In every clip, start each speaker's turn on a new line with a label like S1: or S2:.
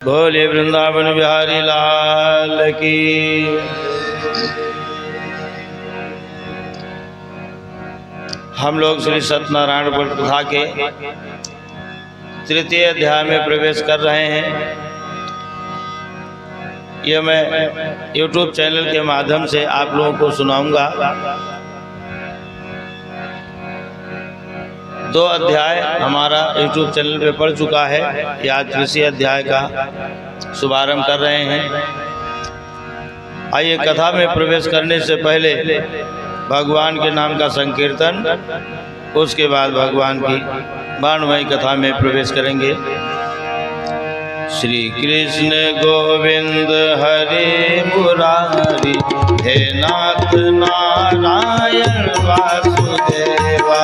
S1: बोले वृंदावन बिहारी लाल की। हम लोग श्री सत्यनारायण व्रत कथा के तृतीय अध्याय में प्रवेश कर रहे हैं। यह मैं YouTube चैनल के माध्यम से आप लोगों को सुनाऊंगा। 2 अध्याय हमारा YouTube चैनल पे पढ़ चुका है। आज तृतीय अध्याय का शुभारंभ कर रहे हैं। आइए कथा में प्रवेश करने से पहले भगवान के नाम का संकीर्तन, उसके बाद भगवान की वर्णमयी कथा में प्रवेश करेंगे। श्री कृष्ण गोविंद हरे मुरारी, हे नाथ नारायण वासुदेवा।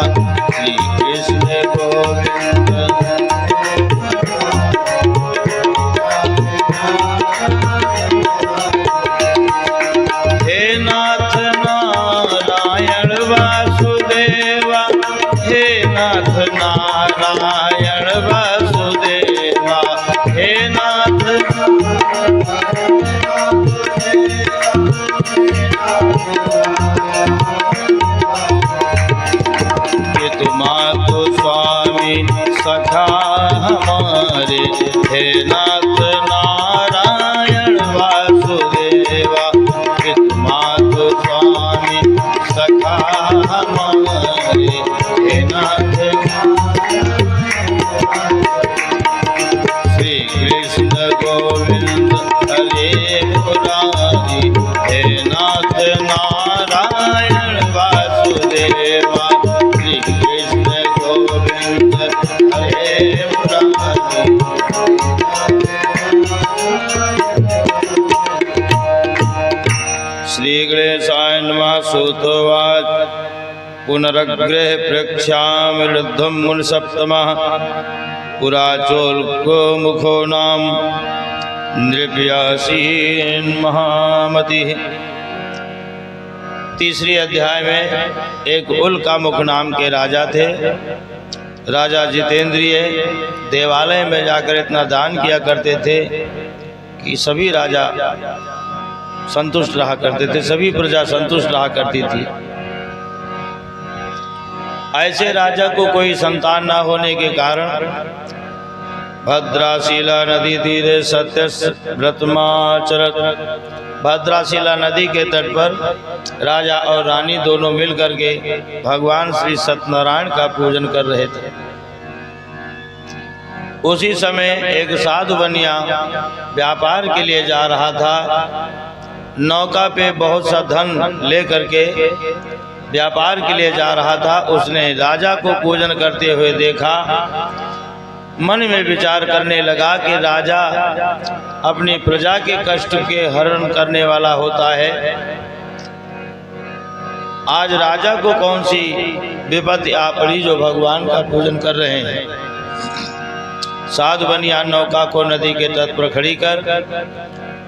S1: श्री कृष्ण गोविंद हे नाथ नारायण वासुदेवा, हे नाथ नारायण वासुदेवा, हे नाथ ये तुम्हारो स्वामी सखा हमारे, हे नाथ नारायण वासुदेवा। ये तुम्हारो स्वामी सखा हमारे, हे नाथ श्री कृष्ण गोविंद हरे मुरारी, हे नाथ नारायण वासुदेवा। श्री कृष्ण गोविंद हरे मुरारी। श्री गणेशाय नमः। सूतोवाच पुनरग्रह प्रेक्ष्यामि रुद्धं मुनिसप्तमः, पुरा चोल्को मुखो नाम नृपयासीन महामति। तीसरी अध्याय में एक उल्का मुख नाम के राजा थे। राजा जितेंद्रिय देवालय में जाकर इतना दान किया करते थे कि सभी राजा संतुष्ट रहा करते थे, सभी प्रजा संतुष्ट रहा करती थी। ऐसे राजा को कोई संतान न होने के कारण भद्राशिला नदी तीरे सत्य व्रतमाचरत। भद्राशिला नदी के तट पर राजा और रानी दोनों मिलकर के भगवान श्री सत्यनारायण का पूजन कर रहे थे। उसी समय एक साधु बनिया व्यापार के लिए जा रहा था। नौका पे बहुत सा धन लेकर के व्यापार के लिए जा रहा था। उसने राजा को पूजन करते हुए देखा। मन में विचार करने लगा कि राजा अपनी प्रजा के कष्ट के हरण करने वाला होता है। आज राजा को कौन सी विपत्ति आ पड़ी जो भगवान का पूजन कर रहे हैं। साधु बनिया नौका को नदी के तट पर खड़ी कर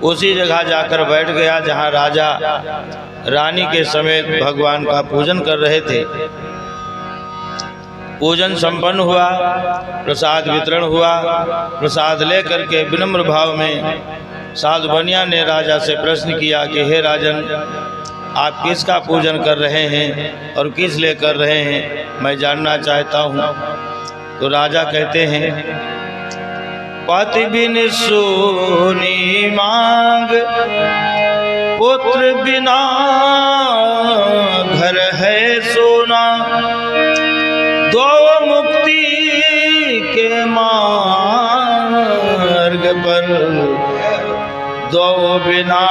S1: उसी जगह जाकर बैठ गया जहां राजा रानी के समेत भगवान का पूजन कर रहे थे। पूजन संपन्न हुआ, प्रसाद वितरण हुआ। प्रसाद लेकर के विनम्र भाव में साधु बनिया ने राजा से प्रश्न किया कि हे राजन, आप किसका पूजन कर रहे हैं और किस लिए कर रहे हैं, मैं जानना चाहता हूँ। तो राजा कहते हैं, पति बिन सोनी मांग, पुत्र बिना घर है सोना। दो मुक्ति के मार्ग पर, दो बिना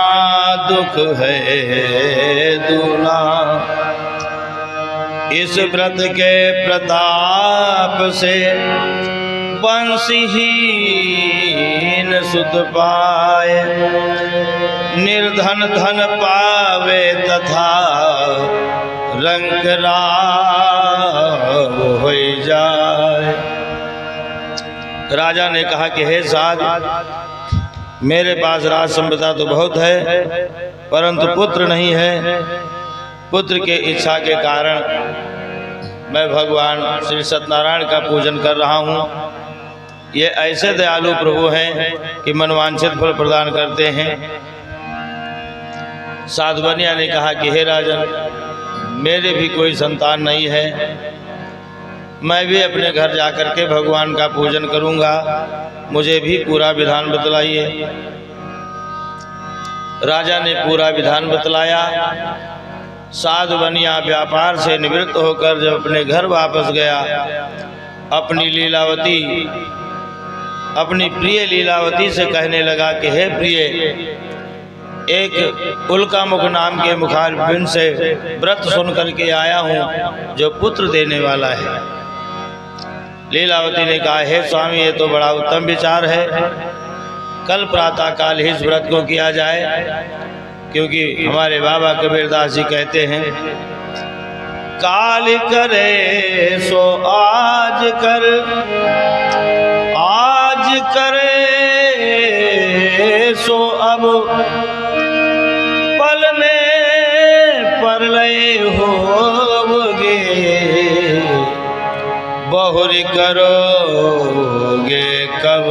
S1: दुख है दूना। इस व्रत के प्रताप से वंशहीन सुत पाए। निर्धन धन पावे तथा रंग राव हो जाए। राजा ने कहा कि हे साधु, मेरे पास राज संपदा तो बहुत है, परंतु पुत्र नहीं है। पुत्र के इच्छा के कारण मैं भगवान श्री सत्यनारायण का पूजन कर रहा हूँ। ये ऐसे दयालु प्रभु हैं कि मनवांछित फल प्रदान करते हैं। साधु बनिया ने कहा कि हे राजन, मेरे भी कोई संतान नहीं है, मैं भी अपने घर जाकर के भगवान का पूजन करूंगा, मुझे भी पूरा विधान बतलाइए। राजा ने पूरा विधान बतलाया। साधु बनिया व्यापार से निवृत्त होकर जब अपने घर वापस गया, अपनी लीलावती, अपनी प्रिय लीलावती से कहने लगा कि हे प्रिय, एक उल्कामुख नाम के मुखारबिंद से व्रत सुन करके आया हूँ जो पुत्र देने वाला है। लीलावती ने कहा, हे स्वामी, ये तो बड़ा उत्तम विचार है, कल प्रातः काल ही इस व्रत को किया जाए, क्योंकि हमारे बाबा कबीरदास जी कहते हैं, काल करे सो आज कर, आज करे सो अब, पल में परलय होगे, बहुरी करोगे कब।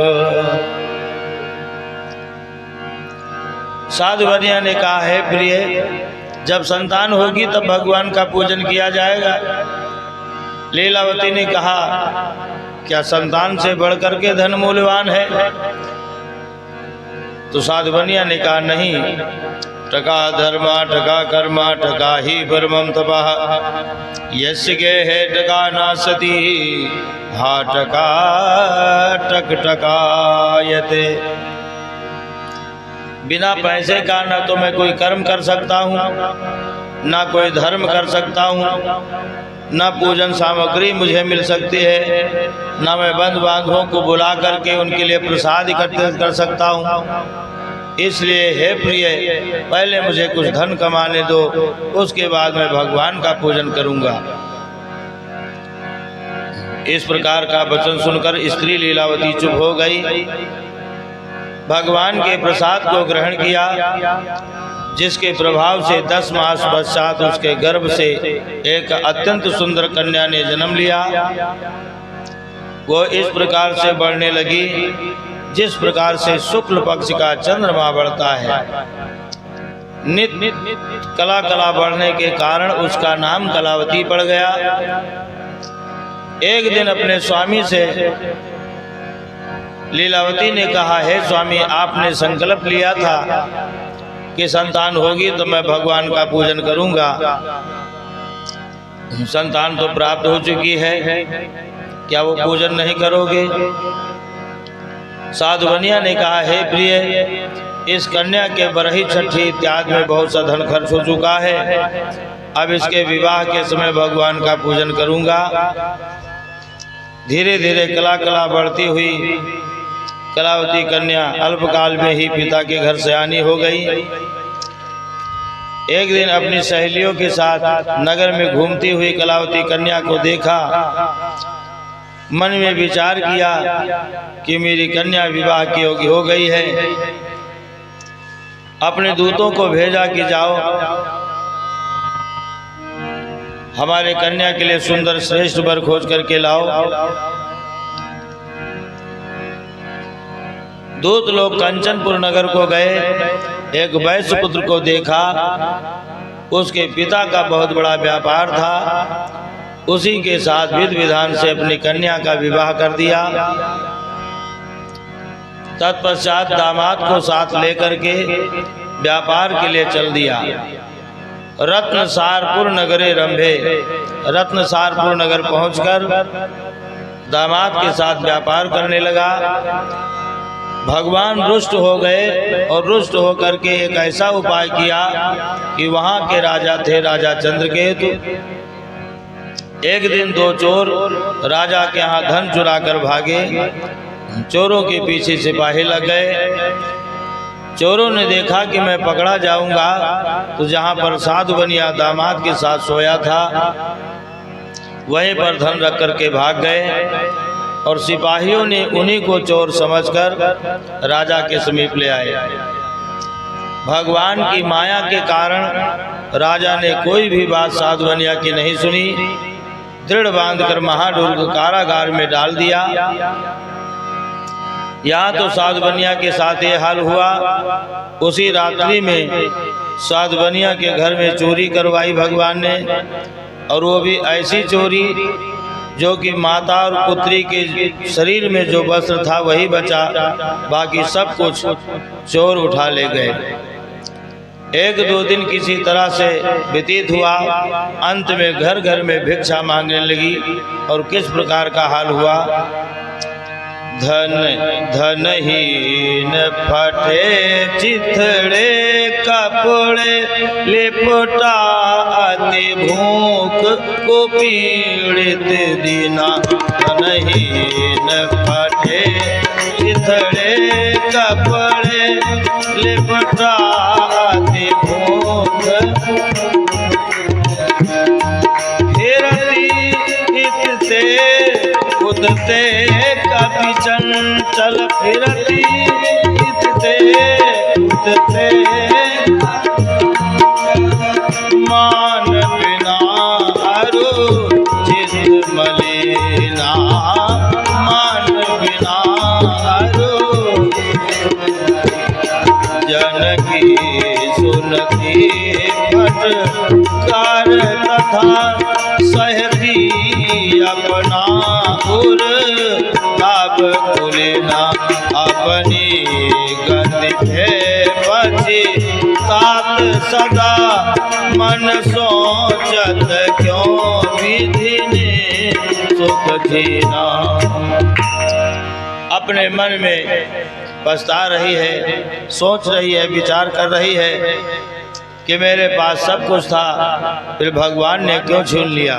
S1: साधु बनिया ने कहा, है प्रिय, जब संतान होगी तब भगवान का पूजन किया जाएगा। लीलावती ने कहा, क्या संतान से बढ़कर के धन मूल्यवान है? तो साधु बनिया ने कहा, नहीं, टका धर्मा टका कर्मा टका ही परमं तपः, यस्य गेहे टका नासति हा टका टक टकायते। बिना पैसे का न तो मैं कोई कर्म कर सकता हूँ, ना कोई धर्म कर सकता हूँ, न पूजन सामग्री मुझे मिल सकती है, न मैं बंधु बांधवों को बुला करके उनके लिए प्रसाद एकत्रित कर सकता हूँ। इसलिए हे प्रिय, पहले मुझे कुछ धन कमाने दो, उसके बाद मैं भगवान का पूजन करूँगा। इस प्रकार का वचन सुनकर स्त्री लीलावती चुप हो गई। भगवान के प्रसाद को ग्रहण किया, जिसके प्रभाव से 10 मास पश्चात उसके गर्भ से एक अत्यंत सुंदर कन्या ने जन्म लिया। वो इस प्रकार से बढ़ने लगी जिस प्रकार से शुक्ल पक्ष का चंद्रमा बढ़ता है। नित्य कला कला बढ़ने के कारण उसका नाम कलावती पड़ गया। एक दिन अपने स्वामी से लीलावती ने कहा, हे स्वामी, आपने संकल्प लिया था कि संतान होगी तो मैं भगवान का पूजन करूंगा। संतान तो प्राप्त हो चुकी है, क्या वो पूजन नहीं करोगे? साधु बनिया ने कहा, हे प्रिय, इस कन्या के बरही छठी इत्यादि में बहुत सा धन खर्च हो चुका है, अब इसके विवाह के समय भगवान का पूजन करूंगा। धीरे धीरे कला कला बढ़ती हुई कलावती कन्या अल्पकाल में ही पिता के घर से आनी हो गई। एक दिन अपनी सहेलियों के साथ नगर में घूमती हुई कलावती कन्या को देखा। मन में विचार किया कि मेरी कन्या विवाह की योग्य हो गई है। अपने दूतों को भेजा कि जाओ हमारे कन्या के लिए सुंदर श्रेष्ठ वर खोज करके लाओ। दूत लोग कंचनपुर नगर को गए, एक वैश्य पुत्र को देखा। उसके पिता का बहुत बड़ा व्यापार था, उसी के साथ विधि विधान से अपनी कन्या का विवाह कर दिया। तत्पश्चात दामाद को साथ लेकर के व्यापार के लिए चल दिया। रत्नसारपुर नगरे रंभे, रत्नसारपुर नगर पहुंचकर दामाद के साथ व्यापार करने लगा। भगवान रुष्ट हो गए और रुष्ट होकर के एक ऐसा उपाय किया कि वहाँ के राजा थे राजा चंद्रकेतु। एक दिन 2 चोर राजा के यहाँ धन चुरा कर भागे। चोरों के पीछे सिपाही लग गए। चोरों ने देखा कि मैं पकड़ा जाऊंगा, तो जहाँ पर साधु बनिया दामाद के साथ सोया था वहीं पर धन रख करके भाग गए। और सिपाहियों ने उन्हीं को चोर समझकर राजा के समीप ले आए। भगवान की माया के कारण राजा ने कोई भी बात साधु बनिया की नहीं सुनी। दृढ़ बांधकर महादुर्ग कारागार में डाल दिया। यहाँ तो साधु बनिया के साथ ये हाल हुआ। उसी रात्रि में साधु बनिया के घर में चोरी करवाई भगवान ने, और वो भी ऐसी चोरी जो कि माता और पुत्री के शरीर में जो वस्त्र था वही बचा, बाकी सब कुछ चोर उठा ले गए। एक दो दिन किसी तरह से व्यतीत हुआ। अंत में घर घर में भिक्षा मांगने लगी। और किस प्रकार का हाल हुआ। धन धनहीन फटे चिथड़े कपड़े लिपटा अति भूख को पीड़ित दीना। धनहीन फटे चिथड़े कपड़े लिपटा अति भूख फिरती इतते उतते कपि चंचल फिरती इतते उतते मान बिना अरु चित मलिना। मान बिना अरु जनकी सुनती फटकार तथा सहती अपना उर ताप कुलेना। अपनी गति है बची तात सदा मन सोचत क्यों विधि ने सुख जीना। अपने मन में पछता रही है, सोच रही है, विचार कर रही है कि मेरे पास सब कुछ था, फिर भगवान ने क्यों छीन लिया।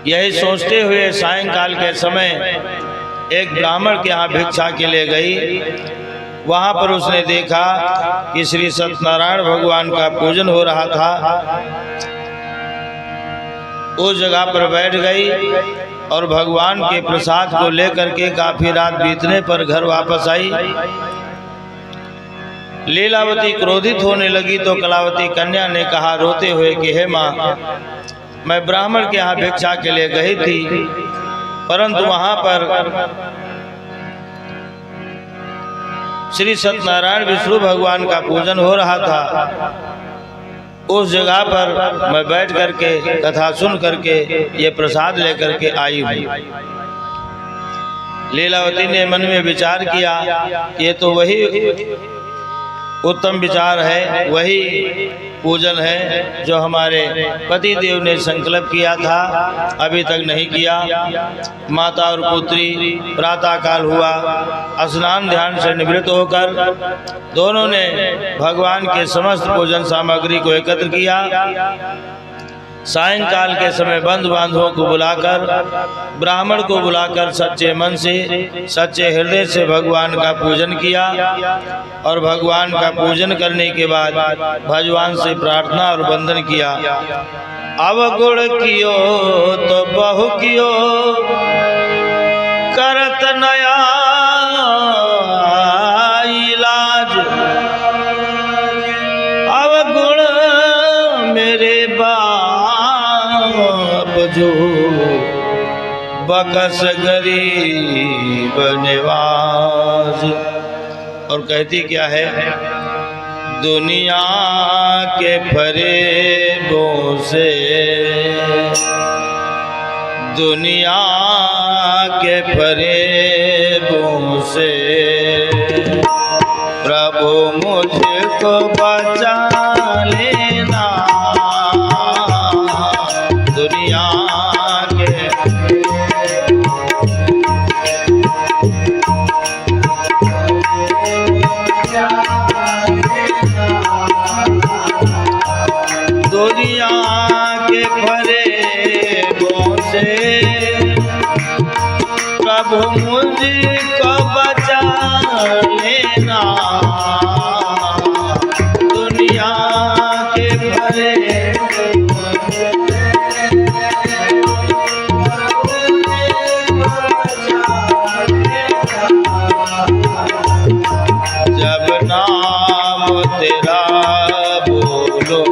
S1: यही सोचते हुए सायंकाल के समय एक ब्राह्मण के यहाँ भिक्षा के लिए गई। वहाँ पर उसने देखा कि श्री सत्यनारायण भगवान का पूजन हो रहा था। उस जगह पर बैठ गई और भगवान के प्रसाद को लेकर के काफी रात बीतने पर घर वापस आई। लीलावती क्रोधित होने लगी तो कलावती कन्या ने कहा रोते हुए कि हे माँ, मैं ब्राह्मण के यहाँ भिक्षा के लिए गई थी, परंतु वहाँ पर श्री सत्यनारायण विष्णु भगवान का पूजन हो रहा था। उस जगह पर मैं बैठ करके कथा सुन करके ये प्रसाद लेकर के आई हूँ। लीलावती ने मन में विचार किया, ये तो वही उत्तम विचार है, वही पूजन है जो हमारे पति देव ने संकल्प किया था, अभी तक नहीं किया। माता और पुत्री प्रातः काल हुआ, स्नान ध्यान से निवृत्त होकर दोनों ने भगवान के समस्त पूजन सामग्री को एकत्र किया। सायंकाल के समय बंधु बांधवों को बुलाकर, ब्राह्मण को बुलाकर सच्चे मन से सच्चे हृदय से भगवान का पूजन किया। और भगवान का पूजन करने के बाद भगवान से प्रार्थना और वंदन किया। अवगुण कियो तो बहु कियो करत नया इलाज। अवगुण मेरे जो बकस गरीब निवाज। और कहती क्या है, दुनिया के फरेबों से, दुनिया के फरेबों से प्रभु मुझको बचा लेना। दुनिया के फरेबों से प्रभु मुझको बचा लेना। दुनिया के जब नाम तेरा बोलो,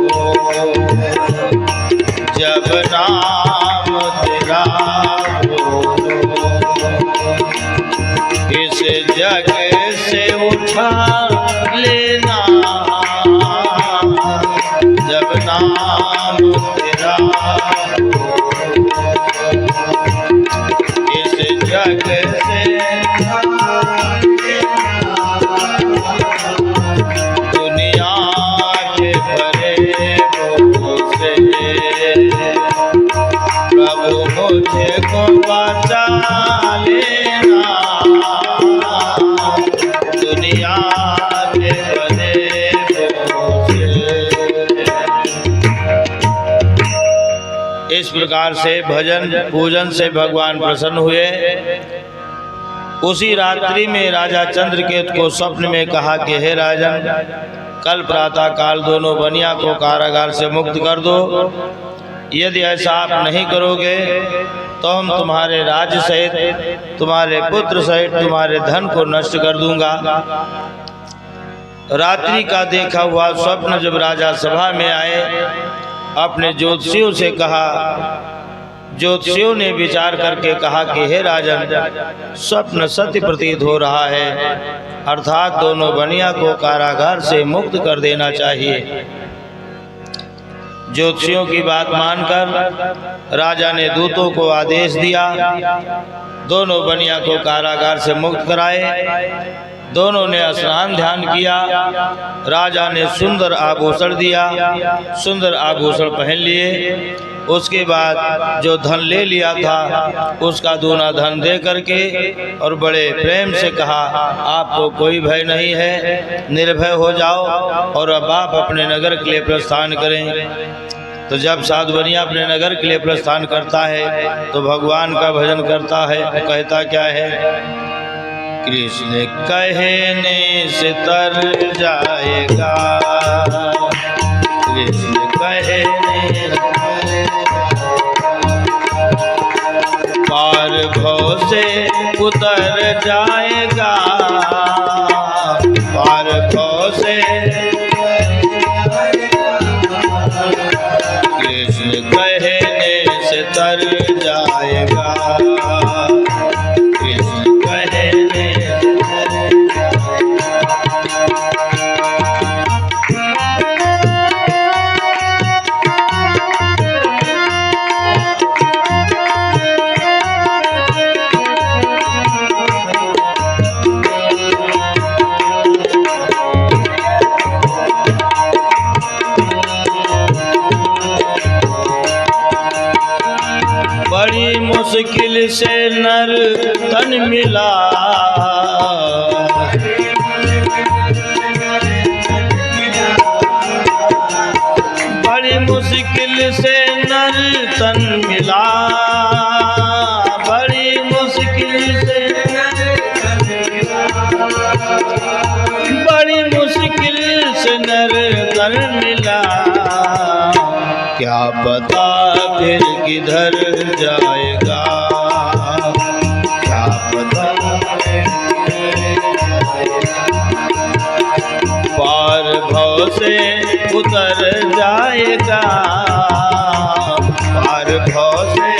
S1: जब नाम तेरा बोलो, जग से उठा लेना जब नाम तेरा इस जग से दुनिया के भरे लोगों से प्रभु मुझे को बचा लेना दुनिया के भरे लोगों से। इस प्रकार से भजन पूजन से भगवान प्रसन्न हुए। उसी रात्रि में राजा चंद्रकेतु को स्वप्न में कहा कि हे राजन, कल प्रातः काल दोनों बनिया को कारागार से मुक्त कर दो। यदि ऐसा आप नहीं करोगे तो हम तुम्हारे राज्य सहित, तुम्हारे पुत्र सहित तुम्हारे धन को नष्ट कर दूंगा। रात्रि का देखा हुआ स्वप्न जब राजा सभा में आए, अपने ज्योतिषियों से कहा। ज्योतिषियों ने विचार करके कहा कि हे राजन, स्वप्न सत्य प्रतीत हो रहा है, अर्थात दोनों बनिया को कारागार से मुक्त कर देना चाहिए। ज्योतिषियों की बात मानकर राजा ने दूतों को आदेश दिया, दोनों बनिया को कारागार से मुक्त कराए। दोनों ने स्नान ध्यान किया। राजा ने सुंदर आभूषण दिया, सुंदर आभूषण पहन लिए। उसके बाद जो धन ले लिया था उसका दूना धन दे करके और बड़े प्रेम से कहा, आपको कोई भय नहीं है, निर्भय हो जाओ और अब आप अपने नगर के लिए प्रस्थान करें। तो जब साधु बनिया अपने नगर के लिए प्रस्थान करता है तो भगवान का भजन करता है। कहता क्या है? कृष्ण कहने से तर जाएगा, कृष्ण कहने पार भव से उतर जाएगा, पार भव से कृष्ण कहने से तर जाएगा, कृष्ण कहने बड़ी मुश्किल से नर तन मिला, बड़ी मुश्किल से नर तन मिला, बड़ी मुश्किल से बड़ी मुश्किल से नर तन मिला। क्या पता फिर किधर जाएगा, क्या पता पार भव से उतर जाएगा, पार भव से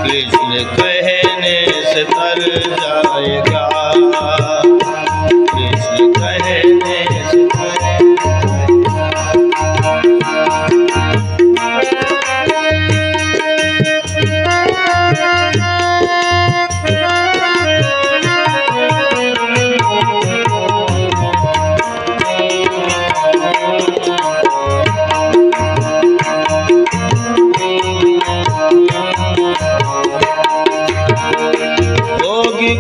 S1: कृष्ण कहने से तर जाएगा, कृष्ण कहने से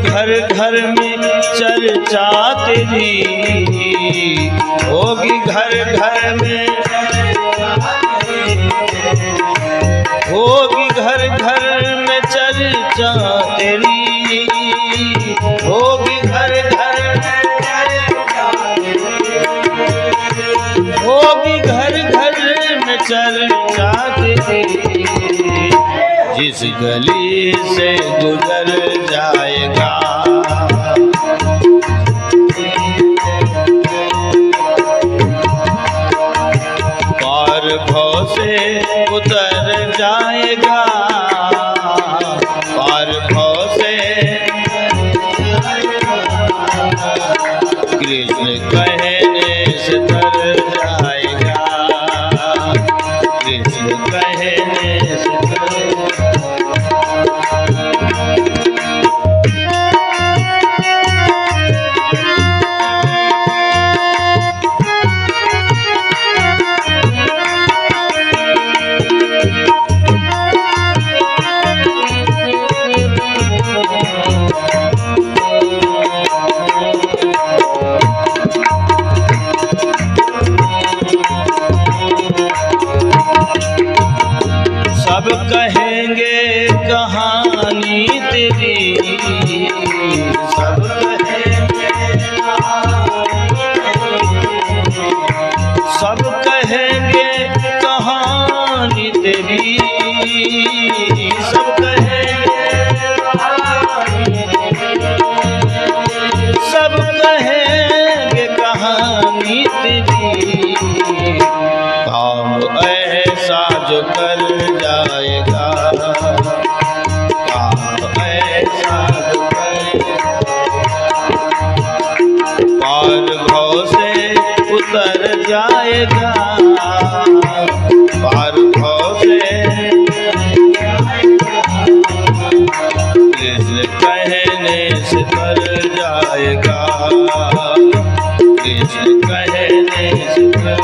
S1: घर घर में चर्चा तेरी होगी, घर घर में होगी, घर घर में चर्चा तेरी होगी, घर घर होगी, घर घर में चर्चा तेरी। जिस गली से गुजर जाएगा पार भव से उतर जाएगा, पार भव कृष्ण कहने से तर जाएगा, कृष्ण कहने से तर सब कहेंगे कहानी तेरी, सब कहेंगे कहानी तेरी, सब कहेंगे कहानी तेरी। काम ऐसा जो कर जाएगा, काम ऐसा जो कर, पार भव से उतर जाएगा, पार भव से कृष्ण कहने से तर जाएगा, कृष्ण कहने से तर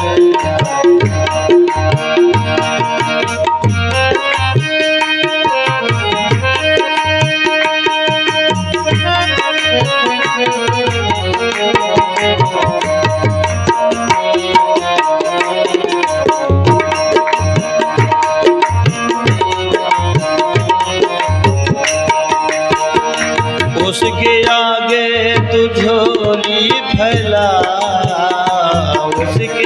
S1: उसके आगे तू झोली फैला, उसके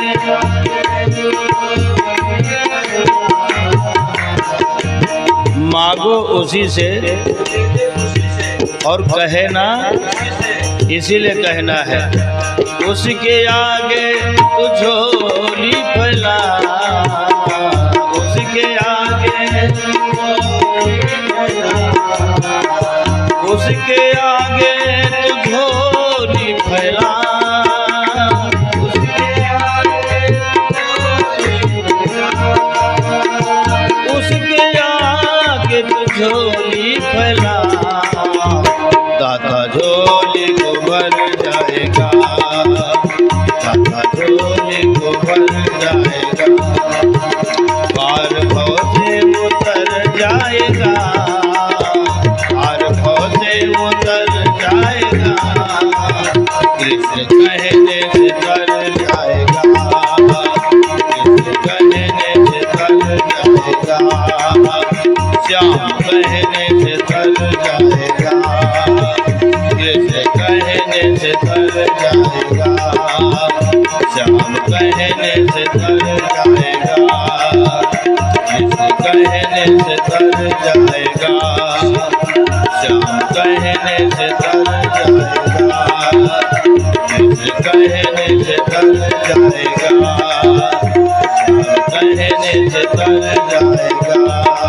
S1: मांगो उसी से और कहे ना इसीलिए कहना है। उसके आगे तू झोली फैला, उसके आगे, उसके आगे तू झोली फैला, उसके आगे, उसके आगे तू झोली फैला, दाता झोली को भर जाएगा, दाता झोली को भर जाएगा, पार भव से उतर जाएगा, पार भव से उतर जाएगा, कृष्ण कहने से तर जाएगा, कृष्ण कहने से तर जाएगा, श्याम कहने से तर जाएगा, कृष्ण कहने से तर जाएगा, श्याम कहने से तर जाएगा, कृष्ण कहने से तर जाएगा, श्याम कहने से तर जाएगा, कृष्ण कहने से तर जाएगा, श्याम कहने से तर जाएगा।